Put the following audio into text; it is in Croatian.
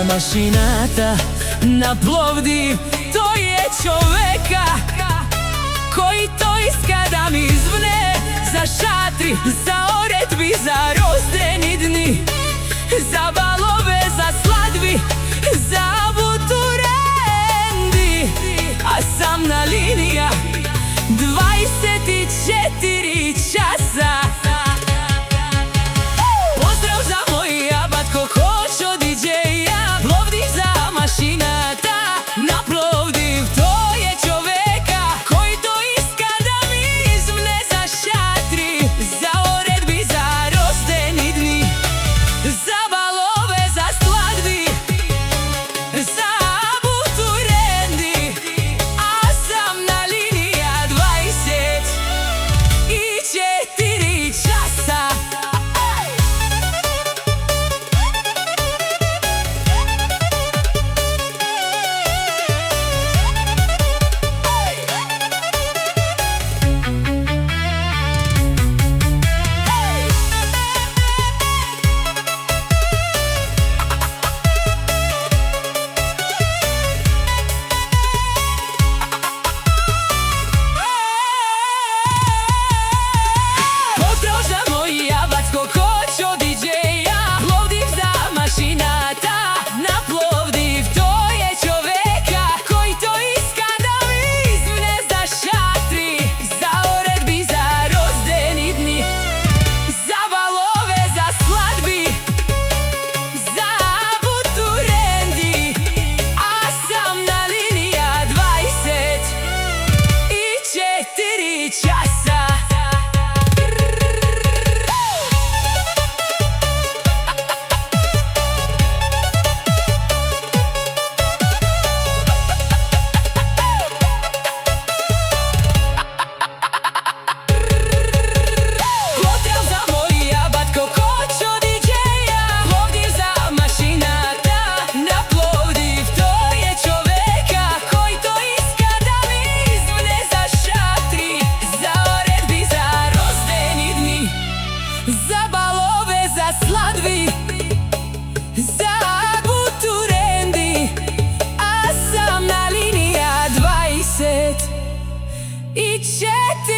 mašinata na Plovdiv. To je čoveka koji to iska da mi zvne za šatri, za oredbi, za rozdeni dni, za balove, za sladvi, za buturendi. A sam na linija 24 časa. Pozdrav za moj abat ko hoće od DJ-a. Plovdiv za mašinata na Plovdiv. To je čoveka koji to iska da mi izmne za šatri, za oredbi, za rozdeni dni, za balove, za sladvi, za buturendi. A sam na linija 24 časa. Za balove, za sladvi, za buturendi. A sam na linija 24